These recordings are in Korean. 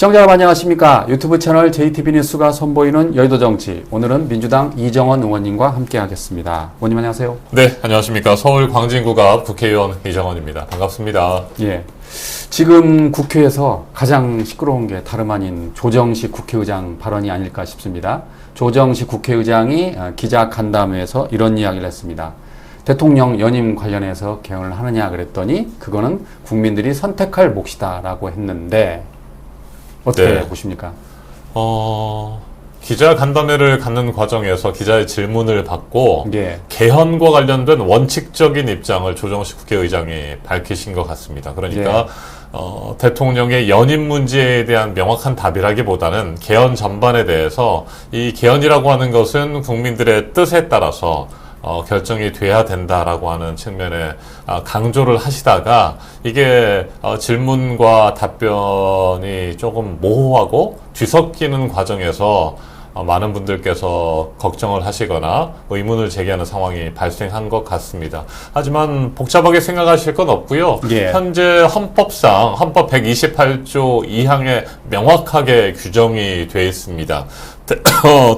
시청자 여러분 안녕하십니까. 유튜브 채널 JTB 뉴스가 선보이는 여의도 정치. 오늘은 민주당 이정원 의원님과 함께 하겠습니다. 의원님 안녕하세요. 네, 안녕하십니까. 서울 광진구갑 국회의원 이정원입니다. 반갑습니다. 예. 지금 국회에서 가장 시끄러운 게 다름 아닌 조정식 국회의장 발언이 아닐까 싶습니다. 조정식 국회의장이 기자 간담회에서 이런 이야기를 했습니다. 대통령 연임 관련해서 개헌을 하느냐 그랬더니 그거는 국민들이 선택할 몫이다라고 했는데 어떻게 네. 보십니까? 기자 간담회를 갖는 과정에서 기자의 질문을 받고 예. 개헌과 관련된 원칙적인 입장을 조정식 국회의장이 밝히신 것 같습니다. 그러니까 대통령의 연임 문제에 대한 명확한 답이라기보다는 개헌 전반에 대해서 이 개헌이라고 하는 것은 국민들의 뜻에 따라서 결정이 돼야 된다라고 하는 측면에 강조를 하시다가 이게 질문과 답변이 조금 모호하고 뒤섞이는 과정에서 많은 분들께서 걱정을 하시거나 의문을 제기하는 상황이 발생한 것 같습니다. 하지만 복잡하게 생각하실 건 없고요. 예. 현재 헌법상 헌법 128조 2항에 명확하게 규정이 되어 있습니다.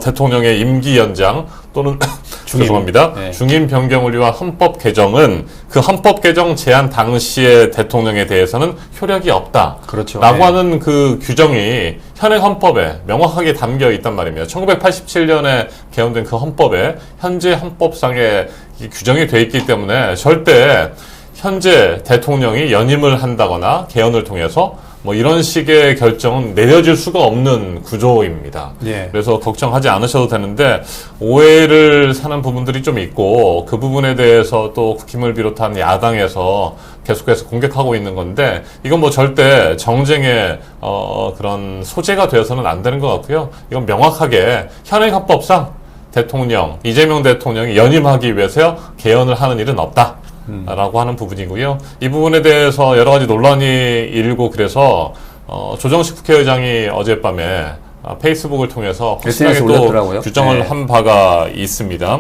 대통령의 임기 연장 또는 죄송합니다. 네. 중임 변경을 위한 헌법 개정은 그 헌법 개정 제안 당시의 대통령에 대해서는 효력이 없다. 그렇죠. 라고 네. 하는 그 규정이 현행 헌법에 명확하게 담겨 있단 말입니다. 1987년에 개헌된 그 헌법에 현재 헌법상에 이 규정이 돼 있기 때문에 절대 현재 대통령이 연임을 한다거나 개헌을 통해서 뭐 이런 식의 결정은 내려질 수가 없는 구조입니다. 예. 그래서 걱정하지 않으셔도 되는데 오해를 사는 부분들이 좀 있고 그 부분에 대해서 또 국힘을 비롯한 야당에서 계속해서 공격하고 있는 건데 이건 뭐 절대 정쟁의 그런 소재가 되어서는 안 되는 것 같고요. 이건 명확하게 현행 헌법상 대통령, 이재명 대통령이 연임하기 위해서 개헌을 하는 일은 없다. 라고 하는 부분이고요. 이 부분에 대해서 여러 가지 논란이 일고 그래서 조정식 국회의장이 어젯밤에 페이스북을 통해서 확실하게 또 규정을 네. 한 바가 있습니다.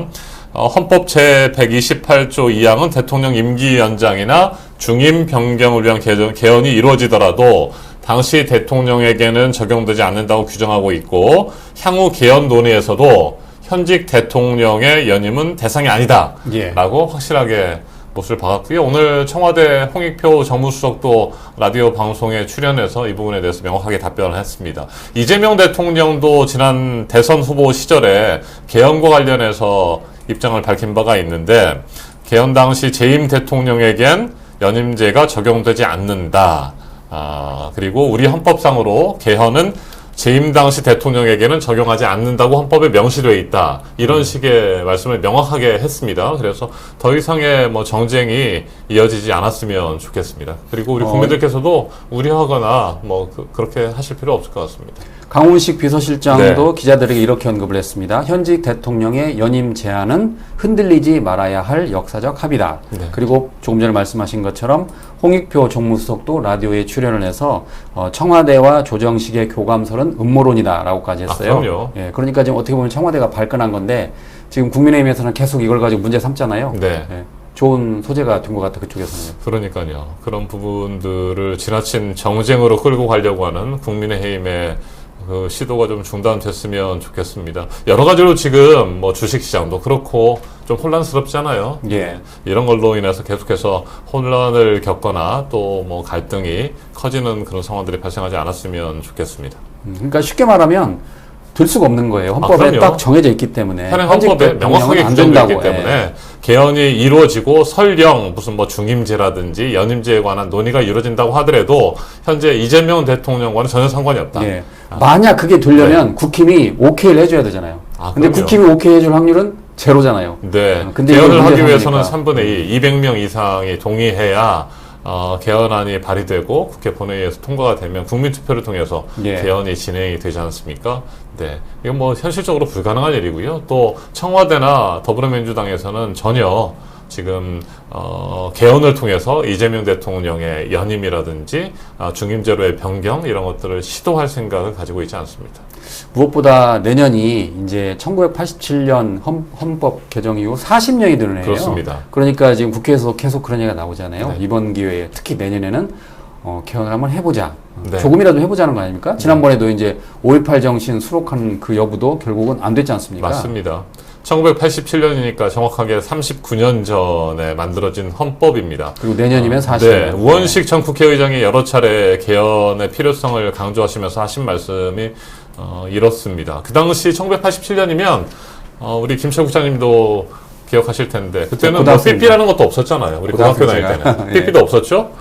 헌법 제128조 2항은 대통령 임기 연장이나 중임 변경을 위한 개헌이 이루어지더라도 당시 대통령에게는 적용되지 않는다고 규정하고 있고 향후 개헌 논의에서도 현직 대통령의 연임은 대상이 아니다. 예. 라고 확실하게 못을 박았고요. 오늘 청와대 홍익표 정무수석도 라디오 방송에 출연해서 이 부분에 대해서 명확하게 답변을 했습니다. 이재명 대통령도 지난 대선 후보 시절에 개헌과 관련해서 입장을 밝힌 바가 있는데 개헌 당시 재임 대통령에겐 연임제가 적용되지 않는다. 그리고 우리 헌법상으로 개헌은 재임 당시 대통령에게는 적용하지 않는다고 헌법에 명시되어 있다. 이런 식의 말씀을 명확하게 했습니다. 그래서 더 이상의 뭐 정쟁이 이어지지 않았으면 좋겠습니다. 그리고 우리 국민들께서도 우려하거나 뭐 그렇게 하실 필요 없을 것 같습니다. 강훈식 비서실장도 네. 기자들에게 이렇게 언급을 했습니다. 현직 대통령의 연임 제안은 흔들리지 말아야 할 역사적 합의다. 네. 그리고 조금 전에 말씀하신 것처럼 홍익표 정무수석도 라디오에 출연을 해서 청와대와 조정식의 교감설은 음모론이다라고까지 했어요. 그럼요. 예, 그러니까 지금 어떻게 보면 청와대가 발끈한 건데 지금 국민의힘에서는 계속 이걸 가지고 문제 삼잖아요. 네. 예, 좋은 소재가 된 것 같아 그쪽에서는. 그러니까요. 그런 부분들을 지나친 정쟁으로 끌고 가려고 하는 국민의힘의 그 시도가 좀 중단됐으면 좋겠습니다. 여러 가지로 지금 뭐 주식시장도 그렇고 좀 혼란스럽잖아요. 예. 이런 걸로 인해서 계속해서 혼란을 겪거나 또 뭐 갈등이 커지는 그런 상황들이 발생하지 않았으면 좋겠습니다. 그러니까 쉽게 말하면 될 수가 없는 거예요. 헌법에 그럼요. 딱 정해져 있기 때문에. 현행 헌법에 명확하게 규정되어 있기 때문에 예. 개헌이 이루어지고 설령 무슨 뭐 중임제라든지 연임제에 관한 논의가 이루어진다고 하더라도 현재 이재명 대통령과는 전혀 상관이 없다. 예. 만약 그게 되려면 국힘이 오케이를 해줘야 되잖아요. 근데 그럼요. 국힘이 오케이 해줄 확률은 제로잖아요. 네. 근데 개헌을 이게 하기 문제 위해서는 삼으니까. 3분의 2, 200명 이상이 동의해야 개헌안이 발의되고 국회 본회의에서 통과가 되면 국민투표를 통해서 예. 개헌이 진행이 되지 않습니까? 네. 이건 뭐 현실적으로 불가능한 일이고요. 또 청와대나 더불어민주당에서는 전혀 지금 개헌을 통해서 이재명 대통령의 연임이라든지 중임제로의 변경 이런 것들을 시도할 생각을 가지고 있지 않습니다. 무엇보다 내년이 이제 1987년 헌법 개정 이후 40년이 되는 해예요. 그렇습니다. 그러니까 지금 국회에서 계속 그런 얘기가 나오잖아요. 네. 이번 기회에 특히 내년에는 개헌을 한번 해보자. 네. 조금이라도 해보자는 거 아닙니까? 지난번에도 이제 5.18 정신 수록한 그 여부도 결국은 안 됐지 않습니까? 맞습니다. 1987년이니까 정확하게 39년 전에 만들어진 헌법입니다. 그리고 내년이면 40년. 네, 우원식 전 국회의장이 여러 차례 개헌의 필요성을 강조하시면서 하신 말씀이 이렇습니다. 그 당시 1987년이면 우리 김철 국장님도 기억하실 텐데 그때는 뭐 삐삐라는 것도 없었잖아요. 우리 고등학교 다닐 때는. 삐삐도 없었죠?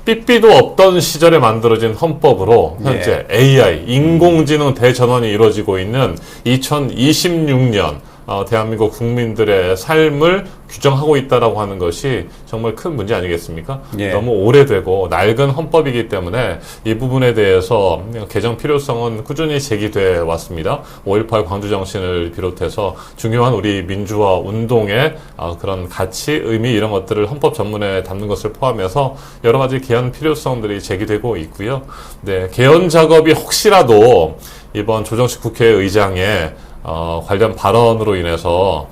삐삐도 없던 시절에 만들어진 헌법으로 현재 AI, 인공지능 대전환이 이루어지고 있는 2026년 대한민국 국민들의 삶을 규정하고 있다라고 하는 것이 정말 큰 문제 아니겠습니까? 너무 오래되고 낡은 헌법이기 때문에 이 부분에 대해서 개정 필요성은 꾸준히 제기돼 왔습니다. 5.18 광주 정신을 비롯해서 중요한 우리 민주화 운동의 그런 가치, 의미 이런 것들을 헌법 전문에 담는 것을 포함해서 여러 가지 개헌 필요성들이 제기되고 있고요. 네, 개헌 작업이 혹시라도 이번 조정식 국회의장의 관련 발언으로 인해서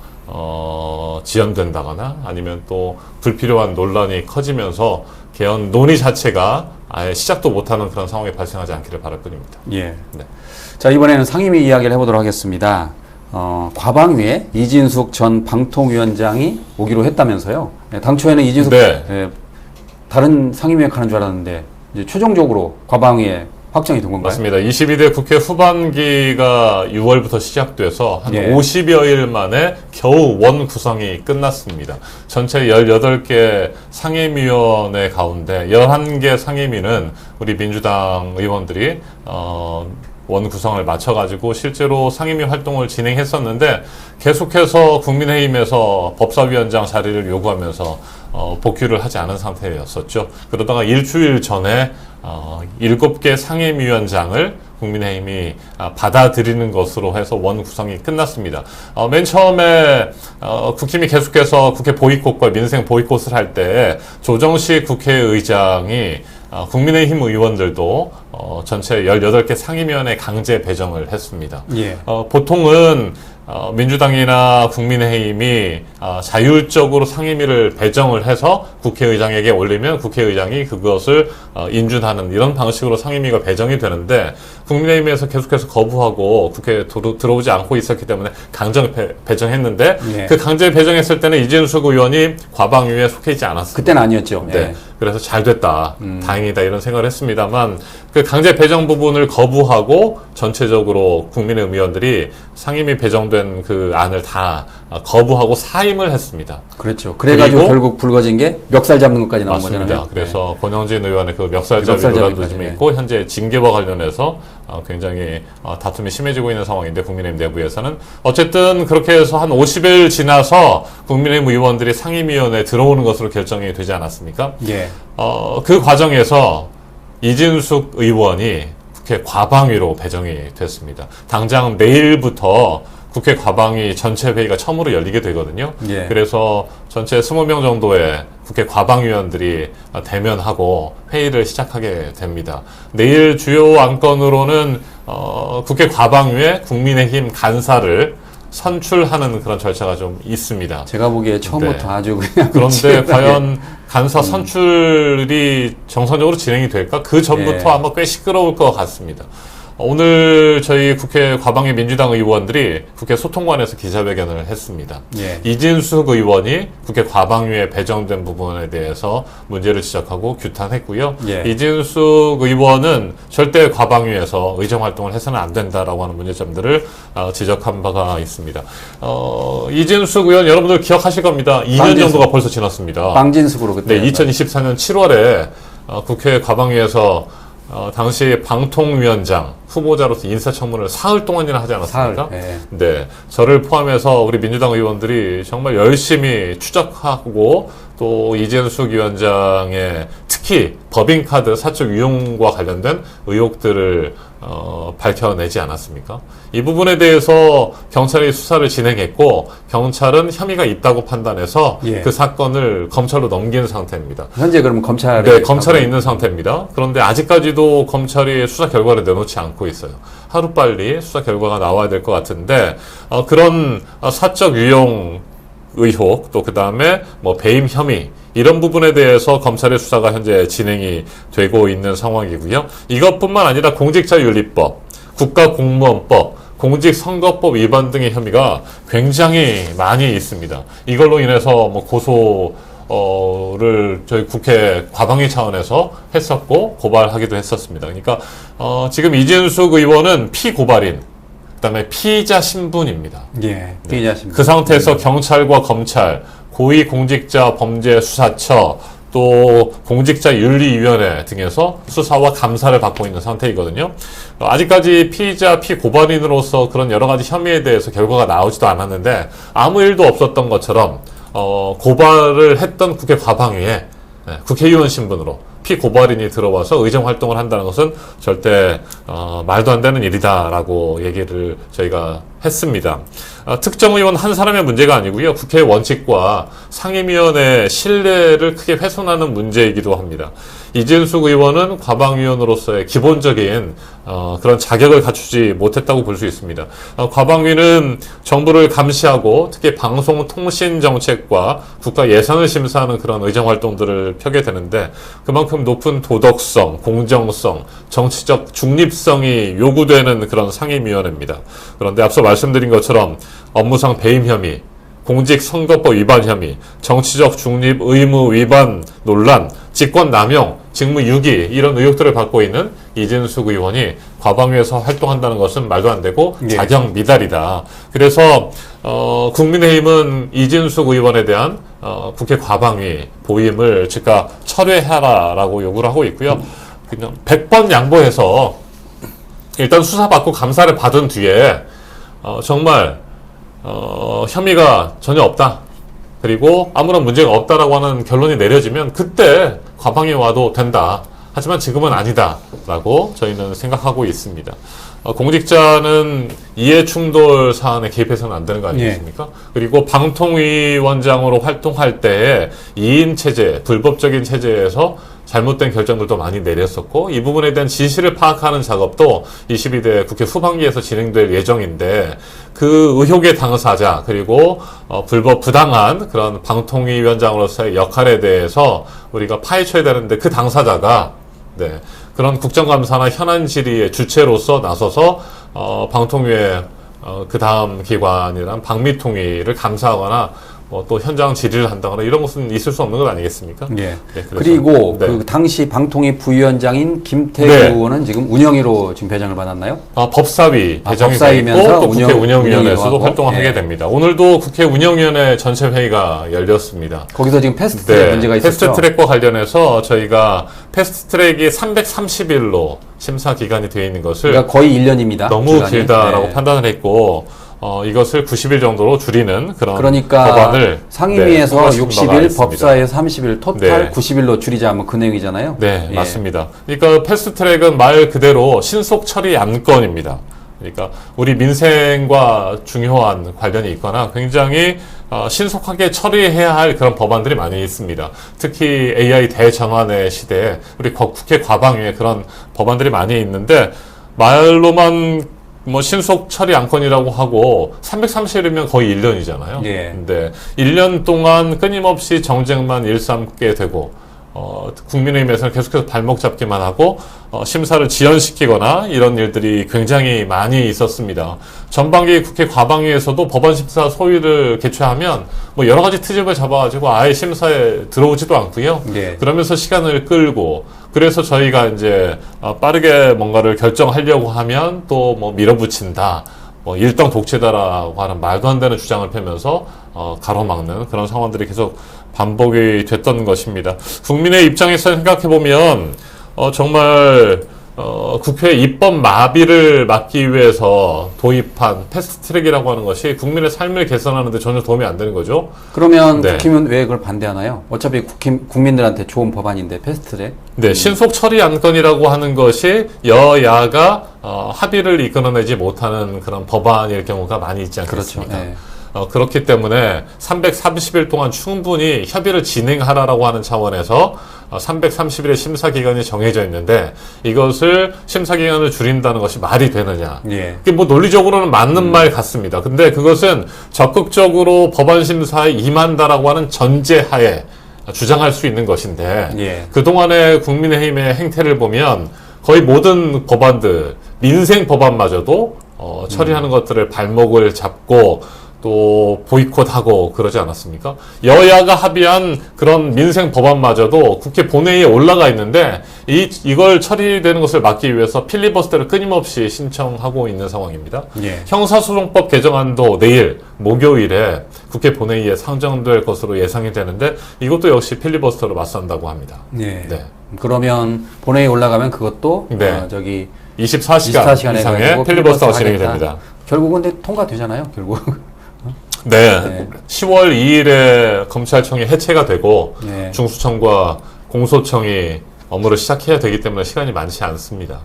지연된다거나 아니면 또 불필요한 논란이 커지면서 개헌 논의 자체가 아예 시작도 못하는 그런 상황이 발생하지 않기를 바랄 뿐입니다. 예. 네. 자, 이번에는 상임위 이야기를 해보도록 하겠습니다. 과방위에 이진숙 전 방통위원장이 오기로 했다면서요. 네, 당초에는 이진숙 다른 상임위에 가는 줄 알았는데 이제 최종적으로 과방위에 확정이 된 건가요? 맞습니다. 22대 국회 후반기가 6월부터 시작돼서 한 50여일 만에 겨우 원 구성이 끝났습니다. 전체 18개 상임위원회 가운데 11개 상임위는 우리 민주당 의원들이 원 구성을 맞춰가지고 실제로 상임위 활동을 진행했었는데 계속해서 국민의힘에서 법사위원장 자리를 요구하면서 복귀를 하지 않은 상태였었죠. 그러다가 일주일 전에 7개 상임위원장을 국민의힘이 받아들이는 것으로 해서 원 구성이 끝났습니다. 맨 처음에 국힘이 계속해서 국회 보이콧과 민생 보이콧을 할 때 조정식 국회의장이 국민의힘 의원들도 전체 18개 상임위원회 강제 배정을 했습니다. 보통은 민주당이나 국민의힘이 자율적으로 상임위를 배정을 해서 국회의장에게 올리면 국회의장이 그것을 인준하는 이런 방식으로 상임위가 배정이 되는데 국민의힘에서 계속해서 거부하고 국회에 들어오지 않고 있었기 때문에 강제 배정했는데 그 강제 배정했을 때는 이진숙 의원이 과방위에 속해 있지 않았습니다. 그때는 아니었죠. 네. 그래서 잘 됐다. 다행이다. 이런 생각을 했습니다만 그 강제 배정 부분을 거부하고 전체적으로 국민의힘 의원들이 상임위 배정된 그 안을 다 거부하고 사임을 했습니다. 그렇죠. 그래가지고 결국 불거진 게 멱살 잡는 것까지 나온 맞습니다. 거잖아요. 그래서 권영진 의원의 그 멱살잡이 논란도 좀 있고 현재 징계와 관련해서 굉장히 다툼이 심해지고 있는 상황인데 국민의힘 내부에서는 어쨌든 그렇게 해서 한 50일 지나서 국민의힘 의원들이 상임위원회에 들어오는 것으로 결정이 되지 않았습니까? 그 과정에서 이진숙 의원이 국회 과방위로 배정이 됐습니다. 당장 내일부터 국회 과방위 전체 회의가 처음으로 열리게 되거든요. 그래서 전체 20명 정도의 국회 과방위원들이 대면하고 회의를 시작하게 됩니다. 내일 주요 안건으로는 국회 과방위에 국민의힘 간사를 선출하는 그런 절차가 좀 있습니다. 제가 보기에 처음부터 아주 그냥 그런데 과연 간사 선출이 정상적으로 진행이 될까? 그 전부터 아마 꽤 시끄러울 것 같습니다. 오늘 저희 국회 과방위 민주당 의원들이 국회 소통관에서 기자회견을 했습니다. 이진숙 의원이 국회 과방위에 배정된 부분에 대해서 문제를 지적하고 규탄했고요. 이진숙 의원은 절대 과방위에서 의정활동을 해서는 안 된다라고 하는 문제점들을 지적한 바가 있습니다. 이진숙 의원 여러분들 기억하실 겁니다. 2년 정도가 벌써 지났습니다. 빵진숙으로 그때. 2024년 7월에 국회 과방위에서 당시 방통위원장 후보자로서 인사청문회를 사흘 동안이나 하지 않았습니까? 네. 저를 포함해서 우리 민주당 의원들이 정말 열심히 추적하고 또 이진숙 위원장의 특히 법인카드 사적 유용과 관련된 의혹들을 밝혀내지 않았습니까? 이 부분에 대해서 경찰이 수사를 진행했고 경찰은 혐의가 있다고 판단해서 그 사건을 검찰로 넘긴 상태입니다. 현재 그러면 검찰에 있는 상태입니다. 그런데 아직까지도 검찰이 수사 결과를 내놓지 않고 있어요. 하루빨리 수사 결과가 나와야 될 것 같은데 그런 사적 유용 의혹 또 그 다음에 뭐 배임 혐의 이런 부분에 대해서 검찰의 수사가 현재 진행이 되고 있는 상황이고요. 이것뿐만 아니라 공직자윤리법, 국가공무원법, 공직선거법 위반 등의 혐의가 굉장히 많이 있습니다. 이걸로 인해서 뭐 고소를 저희 국회 과방위 차원에서 했었고 고발하기도 했었습니다. 그러니까 지금 이진숙 의원은 피고발인, 그다음에 피의자 신분입니다. 예, 피의자 신분. 그 상태에서 경찰과 검찰, 고위공직자범죄수사처, 또 공직자윤리위원회 등에서 수사와 감사를 받고 있는 상태이거든요. 아직까지 피의자, 피고발인으로서 그런 여러 가지 혐의에 대해서 결과가 나오지도 않았는데 아무 일도 없었던 것처럼 고발을 했던 국회 과방위에 국회의원 신분으로 피고발인이 들어와서 의정활동을 한다는 것은 절대 말도 안 되는 일이다라고 얘기를 저희가 했습니다. 특정 의원 한 사람의 문제가 아니고요. 국회의 원칙과 상임위원회의 신뢰를 크게 훼손하는 문제이기도 합니다. 이진숙 의원은 과방위원으로서의 기본적인 그런 자격을 갖추지 못했다고 볼 수 있습니다. 과방위는 정부를 감시하고 특히 방송통신정책과 국가 예산을 심사하는 그런 의정활동들을 펴게 되는데 그만큼 높은 도덕성, 공정성, 정치적 중립성이 요구되는 그런 상임위원회입니다. 그런데 앞서 말씀드린 것처럼 업무상 배임 혐의, 공직선거법 위반 혐의, 정치적 중립 의무 위반 논란, 직권남용, 직무유기 이런 의혹들을 받고 있는 이진숙 의원이 과방위에서 활동한다는 것은 말도 안 되고 자격 미달이다. 그래서 국민의힘은 이진숙 의원에 대한 국회 과방위 보임을 즉각 철회하라라고 요구를 하고 있고요. 그냥 100번 양보해서 일단 수사받고 감사를 받은 뒤에 정말 혐의가 전혀 없다. 그리고 아무런 문제가 없다라고 하는 결론이 내려지면 그때 과방위 와도 된다. 하지만 지금은 아니다라고 저희는 생각하고 있습니다. 공직자는 이해충돌 사안에 개입해서는 안 되는 거 아니겠습니까? 그리고 방통위원장으로 활동할 때에 2인 체제, 불법적인 체제에서 잘못된 결정들도 많이 내렸었고 이 부분에 대한 진실을 파악하는 작업도 22대 국회 후반기에서 진행될 예정인데 그 의혹의 당사자 그리고 불법 부당한 그런 방통위원장으로서의 역할에 대해서 우리가 파헤쳐야 되는데 그 당사자가 그런 국정감사나 현안 질의의 주체로서 나서서 방통위의 그 다음 기관이란 방미통위를 감사하거나 또 현장 질의를 한다거나 이런 것은 있을 수 없는 것 아니겠습니까? 예. 그리고 그 당시 방통위 부위원장인 김태구 의원은 지금 운영위로 지금 배정을 받았나요? 법사위 배정이 돼 있고 또 국회 운영위원회에서도 활동을 하게 됩니다. 오늘도 국회 운영위원회 전체 회의가 열렸습니다. 거기서 지금 패스트트랙 문제가 있었죠? 패스트트랙과 관련해서 저희가 패스트트랙이 330일로 심사 기간이 되어 있는 것을 그러니까 거의 1년입니다. 너무 기간이. 길다라고 판단을 했고 이것을 90일 정도로 줄이는 그런 그러니까 법안을 상임위에서 60일, 법사위에서 30일, 토탈 90일로 줄이자면 그 내용이잖아요. 네, 맞습니다. 그러니까 패스트트랙은 말 그대로 신속 처리 안건입니다. 그러니까 우리 민생과 중요한 관련이 있거나 굉장히 신속하게 처리해야 할 그런 법안들이 많이 있습니다. 특히 AI 대전환의 시대에 우리 국회 과방위에 그런 법안들이 많이 있는데 말로만 신속 처리 안건이라고 하고 330일이면 거의 1년이잖아요. 근데 1년 동안 끊임없이 정쟁만 일삼게 되고 국민의힘에서는 계속해서 발목 잡기만 하고 심사를 지연시키거나 이런 일들이 굉장히 많이 있었습니다. 전반기 국회 과방위에서도 법안 심사 소위를 개최하면 여러 가지 트집을 잡아가지고 아예 심사에 들어오지도 않고요. 그러면서 시간을 끌고 그래서 저희가 이제 빠르게 뭔가를 결정하려고 하면 또 밀어붙인다. 일당 독재다라고 하는 말도 안 되는 주장을 펴면서 가로막는 그런 상황들이 계속 반복이 됐던 것입니다. 국민의 입장에서 생각해보면 정말 국회 입법 마비를 막기 위해서 도입한 패스트트랙이라고 하는 것이 국민의 삶을 개선하는 데 전혀 도움이 안 되는 거죠. 그러면 국힘은 왜 그걸 반대하나요? 어차피 국민들한테 좋은 법안인데 패스트트랙? 신속 처리 안건이라고 하는 것이 여야가 합의를 이끌어내지 못하는 그런 법안일 경우가 많이 있지 않겠습니까? 그렇죠. 그렇기 때문에 330일 동안 충분히 협의를 진행하라라고 하는 차원에서 330일의 심사 기간이 정해져 있는데 이것을 심사 기간을 줄인다는 것이 말이 되느냐? 이게 논리적으로는 맞는 말 같습니다. 근데 그것은 적극적으로 법안 심사에 임한다라고 하는 전제하에 주장할 수 있는 것인데 예. 그동안의 국민의힘의 행태를 보면 거의 모든 법안들, 민생 법안마저도 처리하는 것들을 발목을 잡고 또 보이콧하고 그러지 않았습니까? 여야가 합의한 그런 민생 법안마저도 국회 본회의에 올라가 있는데 이걸 처리되는 것을 막기 위해서 필리버스터를 끊임없이 신청하고 있는 상황입니다. 예. 형사소송법 개정안도 내일 목요일에 국회 본회의에 상정될 것으로 예상이 되는데 이것도 역시 필리버스터로 맞선다고 합니다. 예. 네. 그러면 본회의 올라가면 그것도 네. 저기 24시간 이상의 필리버스터가 진행이 됩니다. 결국은 근데 통과되잖아요. 결국. 네. 네. 10월 2일에 검찰청이 해체가 되고 네. 중수청과 공소청이 업무를 시작해야 되기 때문에 시간이 많지 않습니다.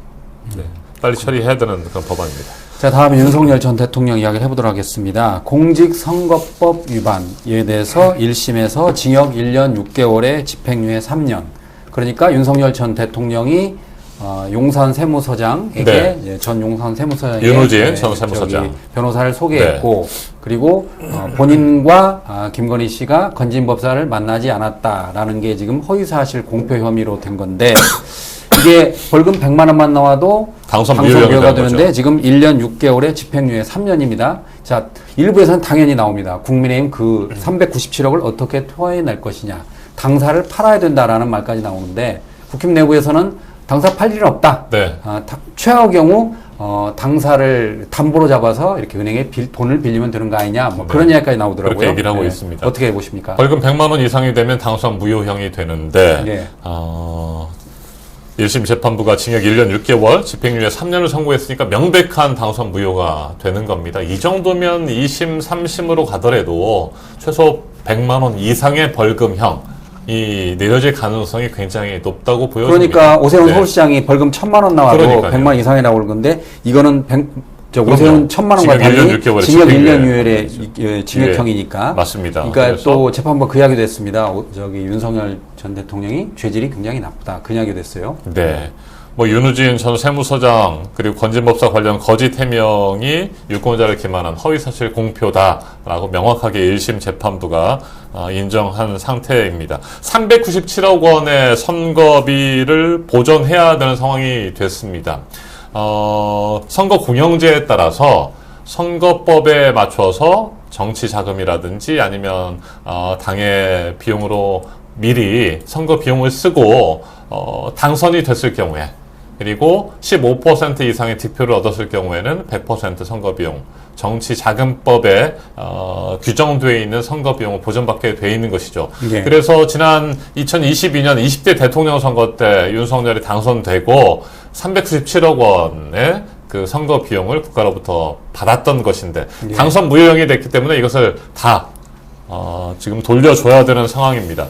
네. 빨리 처리해야 되는 그런 법안입니다. 자, 다음은 윤석열 전 대통령 이야기를 해보도록 하겠습니다. 공직선거법 위반에 대해서 1심에서 징역 1년 6개월에 집행유예 3년. 그러니까 윤석열 전 대통령이 용산 세무서장에게 네. 전 용산 세무서장에게 윤호진 전 세무서장 변호사를 소개했고 그리고 본인과 김건희 씨가 건진법사를 만나지 않았다라는 게 지금 허위사실 공표 혐의로 된 건데 이게 벌금 100만 원만 나와도 당선 무효가 되는데 거죠. 지금 1년 6개월에 집행유예 3년입니다. 자, 일부에서는 당연히 나옵니다. 국민의힘 그 397억을 어떻게 토해낼 것이냐. 당사를 팔아야 된다라는 말까지 나오는데 국힘 내부에서는 당사 팔 일은 없다. 네. 최악의 경우 당사를 담보로 잡아서 이렇게 은행에 돈을 빌리면 되는 거 아니냐. 뭐 그런 이야기까지 나오더라고요. 그렇게 얘기를 하고 있습니다. 어떻게 보십니까? 벌금 100만 원 이상이 되면 당선 무효형이 되는데 네. 1심 재판부가 징역 1년 6개월, 집행유예 3년을 선고했으니까 명백한 당선 무효가 되는 겁니다. 이 정도면 2심, 3심으로 가더라도 최소 100만 원 이상의 벌금형 이 내려질 가능성이 굉장히 높다고 보여집니다. 그러니까 오세훈 네. 서울시장이 벌금 1,000만 원 나와도 그러니까요. 100만 원 이상이 나오는 건데 이거는 오세훈 1,000만 원과 달리 징역 1년 유예의 징역형이니까. 맞습니다. 그러니까 또 재판부 그 이야기도 했습니다. 저기 윤석열 전 대통령이 죄질이 굉장히 나쁘다. 그 이야기도 했어요. 네. 뭐 윤우진 전 세무서장 그리고 건진법사 관련 거짓 해명이 유권자를 기만한 허위사실 공표다라고 명확하게 1심 재판부가 인정한 상태입니다. 397억 원의 선거비를 보전해야 되는 상황이 됐습니다. 선거 공영제에 따라서 선거법에 맞춰서 정치 자금이라든지 아니면 당의 비용으로 미리 선거 비용을 쓰고 당선이 됐을 경우에 그리고 15% 이상의 득표를 얻었을 경우에는 100% 선거 비용, 정치 자금법에 규정되어 있는 선거 비용을 보전받게 돼 있는 것이죠. 네. 그래서 지난 2022년 20대 대통령 선거 때 윤석열이 당선되고 397억 원의 그 선거 비용을 국가로부터 받았던 것인데 네. 당선 무효형이 됐기 때문에 이것을 다 지금 돌려줘야 되는 상황입니다.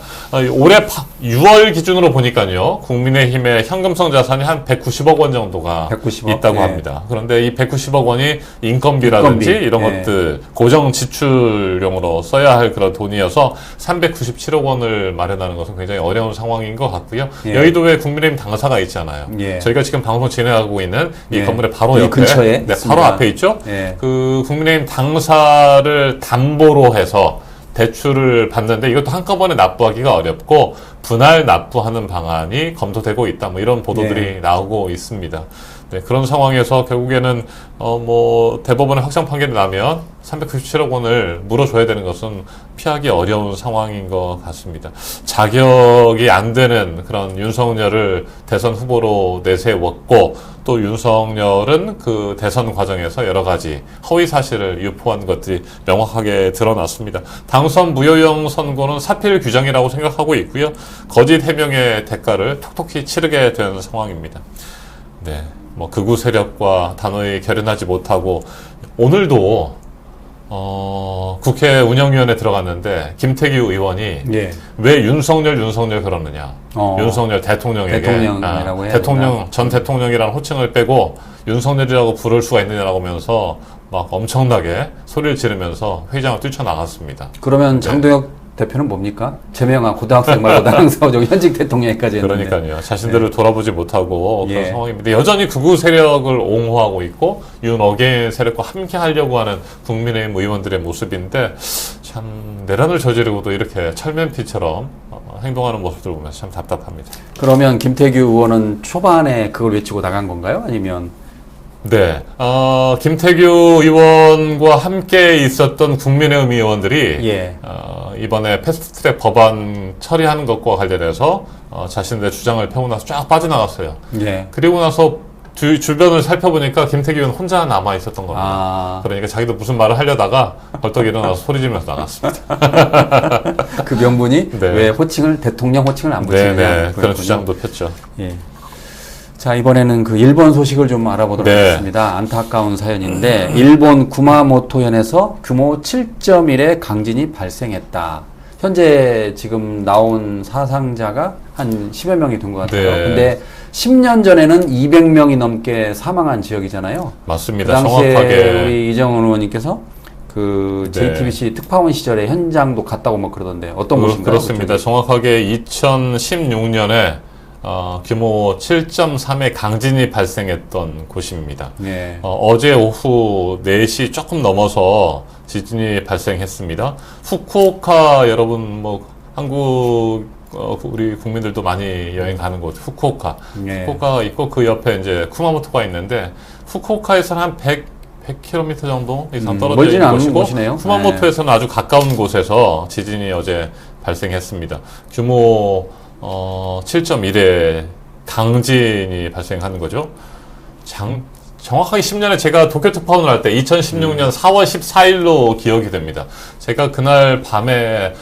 올해 6월 기준으로 보니까요, 국민의힘의 현금성 자산이 한 190억 원 정도가 190억? 있다고 예. 합니다. 그런데 이 190억 원이 인건비라든지 이런 예. 것들 고정 지출용으로 써야 할 그런 돈이어서 397억 원을 마련하는 것은 굉장히 어려운 상황인 것 같고요. 예. 여의도에 국민의힘 당사가 있잖아요. 예. 저희가 지금 방송 진행하고 있는 이 예. 건물의 바로 이 옆에, 근처에 네, 있습니다. 바로 앞에 있죠. 예. 그 국민의힘 당사를 담보로 해서 대출을 받는데 이것도 한꺼번에 납부하기가 어렵고 분할 납부하는 방안이 검토되고 있다. 뭐 이런 보도들이 나오고 있습니다. 네, 그런 상황에서 결국에는 대법원의 확정 판결이 나면 397억 원을 물어줘야 되는 것은 피하기 어려운 상황인 것 같습니다. 자격이 안 되는 그런 윤석열을 대선 후보로 내세웠고 또 윤석열은 그 대선 과정에서 여러 가지 허위 사실을 유포한 것들이 명확하게 드러났습니다. 당선 무효형 선고는 사필 규정이라고 생각하고 있고요. 거짓 해명의 대가를 톡톡히 치르게 된 상황입니다. 네. 극우 세력과 단호히 결연하지 못하고 오늘도 국회 운영위원회 들어갔는데 김태규 의원이 예. 왜 윤석열 그러느냐. 윤석열 대통령에게 대통령이라고 해야 전 대통령이라는 호칭을 빼고 윤석열이라고 부를 수가 있느냐라고 하면서 막 엄청나게 소리를 지르면서 회의장을 뛰쳐나갔습니다. 그러면 장동혁 대표는 뭡니까? 재명아 고등학생 말고 나랑 싸우자고 현직 대통령까지 했는데. 그러니까요. 자신들을 돌아보지 못하고 그런 예. 상황입니다. 여전히 극우 세력을 옹호하고 있고 윤 어게인 세력과 함께 하려고 하는 국민의힘 의원들의 모습인데 참 내란을 저지르고도 이렇게 철면피처럼 행동하는 모습들을 보면서 참 답답합니다. 그러면 김태규 의원은 초반에 그걸 외치고 나간 건가요? 아니면 네, 김태규 의원과 함께 있었던 국민의힘 의원들이 예. 이번에 패스트트랙 법안 처리하는 것과 관련해서 자신들의 주장을 펴고 나서 쫙 빠져나갔어요. 예. 그리고 나서 주변을 살펴보니까 김태규 의원 혼자 남아 있었던 겁니다. 아. 그러니까 자기도 무슨 말을 하려다가 벌떡 일어나서 소리 지르면서 나갔습니다. 그 명분이 네. 왜 호칭을 대통령 호칭을 안 붙이느냐 네네, 그런 그랬군요. 주장도 폈죠. 예. 자, 이번에는 그 일본 소식을 좀 알아보도록 네. 하겠습니다. 안타까운 사연인데 일본 구마모토현에서 규모 7.1의 강진이 발생했다. 현재 지금 나온 사상자가 한 10여 명이 된 것 같아요. 네. 근데 10년 전에는 200명이 넘게 사망한 지역이잖아요. 그 맞습니다. 당시에 정확하게. 우리 이정은 의원님께서 그 네. JTBC 특파원 시절에 현장도 갔다고 뭐 그러던데 어떤 곳인가요? 그렇습니다. 정확하게 2016년에 규모 7.3의 강진이 발생했던 곳입니다. 네. 어제 오후 4시 조금 넘어서 지진이 발생했습니다. 후쿠오카 여러분 뭐 한국 우리 국민들도 많이 여행 가는 곳 후쿠오카. 네. 후쿠오카가 있고 그 옆에 이제 쿠마모토가 있는데 후쿠오카에서는 한 100km 정도 이상 떨어져 멀지는 있는 않은 곳이고 곳이네요. 쿠마모토에서는 아주 가까운 곳에서 지진이 어제 발생했습니다. 규모 7.1의 강진이 발생하는 거죠. 정확하게 10년에 제가 도쿄 특파원을 할 때 2016년 4월 14일로 기억이 됩니다. 제가 그날 밤에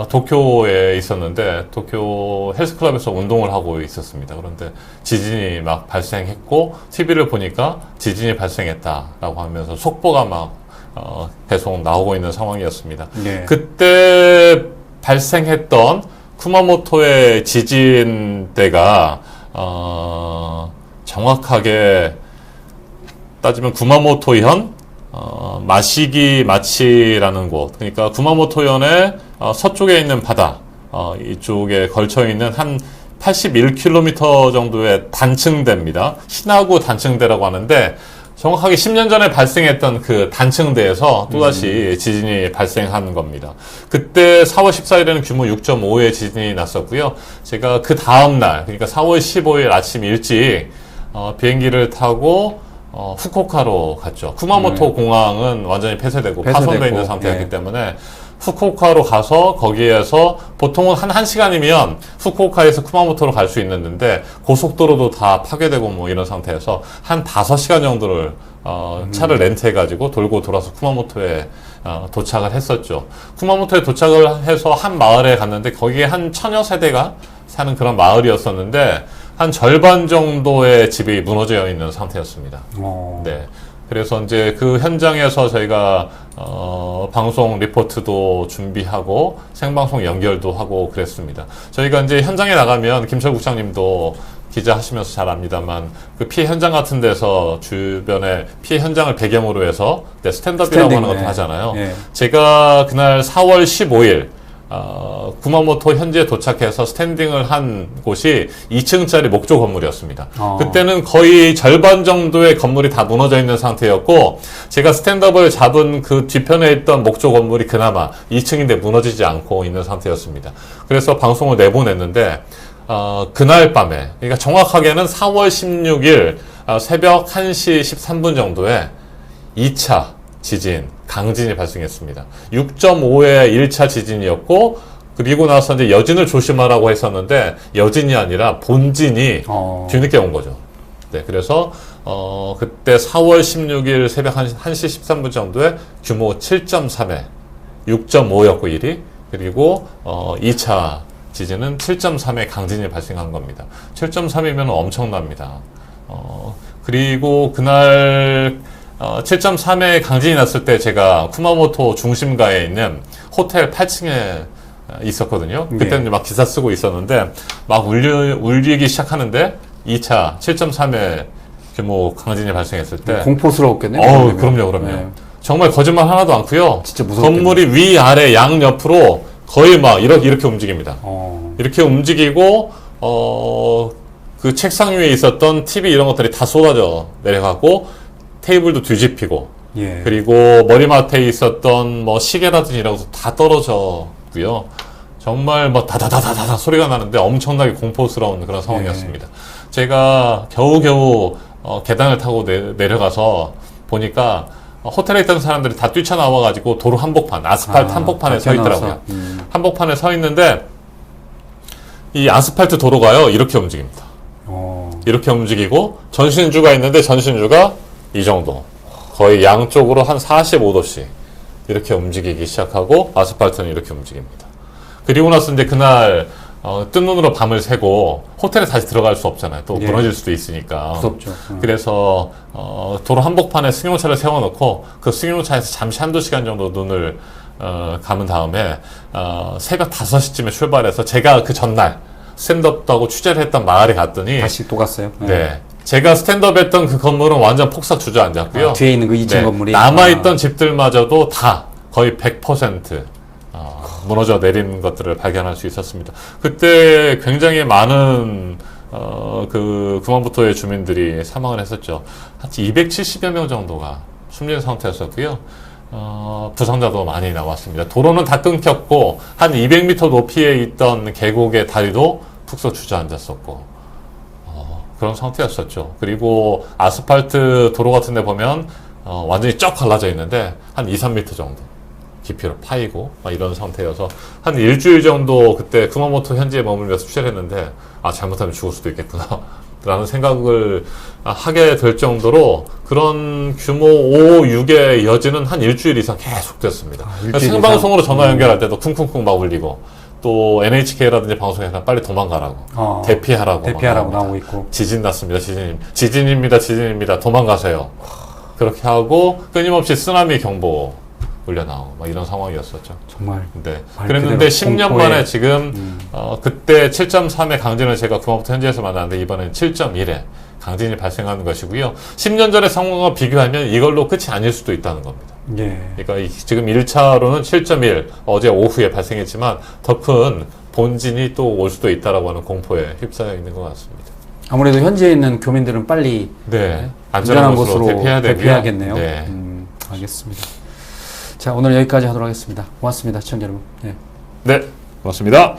도쿄에 있었는데 도쿄 헬스클럽에서 운동을 하고 있었습니다. 그런데 지진이 막 발생했고 TV를 보니까 지진이 발생했다라고 하면서 속보가 막 계속 나오고 있는 상황이었습니다. 네. 그때 발생했던 쿠마모토의 지진대가 정확하게 따지면 구마모토현 마시기 마치라는 곳, 그러니까 구마모토현의 서쪽에 있는 바다, 이쪽에 걸쳐 있는 한 81km 정도의 단층대입니다. 신하구 단층대라고 하는데 정확하게 10년 전에 발생했던 그 단층대에서 또다시 지진이 발생한 겁니다. 그때 4월 14일에는 규모 6.5의 지진이 났었고요. 제가 그 다음날, 그러니까 4월 15일 아침 일찍 비행기를 타고 후쿠오카로 갔죠. 쿠마모토 공항은 완전히 폐쇄되고 파손되어 있는 상태였기 예. 때문에 후쿠오카로 가서 거기에서 보통은 한 1시간이면 후쿠오카에서 쿠마모토로 갈 수 있는데 고속도로도 다 파괴되고 뭐 이런 상태에서 한 5시간 정도를 차를 렌트해가지고 돌고 돌아서 쿠마모토에 도착을 했었죠. 쿠마모토에 도착을 해서 한 마을에 갔는데 거기에 한 1000여 세대가 사는 그런 마을이었었는데 한 절반 정도의 집이 무너져 있는 상태였습니다. 네. 그래서 이제 그 현장에서 저희가 방송 리포트도 준비하고 생방송 연결도 하고 그랬습니다. 저희가 이제 현장에 나가면 김철 국장님도 기자 하시면서 잘 압니다만 그 피해 현장 같은 데서 주변에 피해 현장을 배경으로 해서 스탠드업이라고 하는 것도 하잖아요. 네. 제가 그날 4월 15일 구마모토 현지에 도착해서 스탠딩을 한 곳이 2층짜리 목조 건물이었습니다. 그때는 거의 절반 정도의 건물이 다 무너져 있는 상태였고 제가 스탠드업을 잡은 그 뒤편에 있던 목조 건물이 그나마 2층인데 무너지지 않고 있는 상태였습니다. 그래서 방송을 내보냈는데 그날 밤에, 그러니까 정확하게는 4월 16일 새벽 1시 13분 정도에 2차 지진, 강진이 발생했습니다. 6.5의 1차 지진이었고, 그리고 나서 이제 여진을 조심하라고 했었는데, 여진이 아니라 본진이 뒤늦게 온 거죠. 네, 그래서, 그때 4월 16일 새벽 1시 13분 정도에 규모 7.3의 6.5였고 1이, 그리고, 2차 지진은 7.3의 강진이 발생한 겁니다. 7.3이면 엄청납니다. 그리고 그날, 7.3의 강진이 났을 때 제가 쿠마모토 중심가에 있는 호텔 8층에 있었거든요. 그때는 막 기사 쓰고 있었는데 막 울리기 시작하는데 2차 7.3의 규모 강진이 발생했을 때 공포스러웠겠네요. 그럼요. 네. 정말 거짓말 하나도 않고요. 진짜 무서웠겠네요. 건물이 위, 아래, 양 옆으로 거의 막 이렇게 움직입니다. 어. 이렇게 움직이고 그 책상 위에 있었던 TV 이런 것들이 다 쏟아져 내려가고 테이블도 뒤집히고 예. 그리고 머리맡에 있었던 뭐 시계라든지 이런 것도 다 떨어졌고요. 정말 뭐 다다다다다 소리가 나는데 엄청나게 공포스러운 그런 상황이었습니다. 제가 겨우겨우 계단을 타고 내려가서 보니까 호텔에 있던 사람들이 다 뛰쳐나와가지고 도로 한복판, 아스팔트 한복판에 서 있더라고요. 한복판에 서 있는데 이 아스팔트 도로가요 이렇게 움직입니다. 이렇게 움직이고 전신주가 있는데 전신주가 이 정도 거의 양쪽으로 한 45도씩 이렇게 움직이기 시작하고 아스팔트는 이렇게 움직입니다. 그리고 나서 이제 그날 뜬 눈으로 밤을 새고 호텔에 다시 들어갈 수 없잖아요. 또 예. 무너질 수도 있으니까. 무섭죠. 그래서 도로 한복판에 승용차를 세워놓고 그 승용차에서 잠시 한두 시간 정도 눈을 감은 다음에 새벽 5시쯤에 출발해서 제가 그 전날 스탠드업도 하고 취재를 했던 마을에 갔더니 다시 또 갔어요. 네. 제가 스탠드업 했던 그 건물은 완전 폭삭 주저앉았고요. 뒤에 있는 그 2층 네. 건물이 남아있던 집들마저도 다 거의 100% 무너져 내린 것들을 발견할 수 있었습니다. 그때 굉장히 많은 그 구만부토의 주민들이 사망을 했었죠. 한 270여 명 정도가 숨진 상태였었고요. 부상자도 많이 나왔습니다. 도로는 다 끊겼고 한 200m 높이에 있던 계곡의 다리도 푹 주저앉았었고 그런 상태였었죠. 그리고 아스팔트 도로 같은 데 보면 완전히 쫙 갈라져 있는데 한 2, 3m 정도 깊이로 파이고 이런 상태여서 한 일주일 정도 그때 구마모토 현지에 머물면서 취재를 했는데 잘못하면 죽을 수도 있겠구나 라는 생각을 하게 될 정도로 그런 규모 5, 6의 여진은 한 일주일 이상 계속됐습니다. 일주일 생방송으로 전화 연결할 때도 쿵쿵쿵 막 울리고 또 NHK라든지 방송에서 빨리 도망가라고 대피하라고 나오고 있고 지진 났습니다. 지진입니다. 도망가세요. 그렇게 하고 끊임없이 쓰나미 경보 울려 나오고 막 이런 상황이었었죠. 정말. 네. 그랬는데 10년 만에 지금 그때 7.3의 강진을 제가 구마모토 현지에서 만났는데 이번엔 7.1의 강진이 발생하는 것이고요. 10년 전의 상황과 비교하면 이걸로 끝이 아닐 수도 있다는 겁니다. 예. 그러니까 지금 1차로는 7.1 어제 오후에 발생했지만 더 큰 본진이 또 올 수도 있다라고 하는 공포에 휩싸여 있는 것 같습니다. 아무래도 현지에 있는 교민들은 빨리 네. 안전한 곳으로 대피해야겠네요. 네. 알겠습니다. 자, 오늘 여기까지 하도록 하겠습니다. 고맙습니다, 시청자 여러분. 네. 네. 고맙습니다.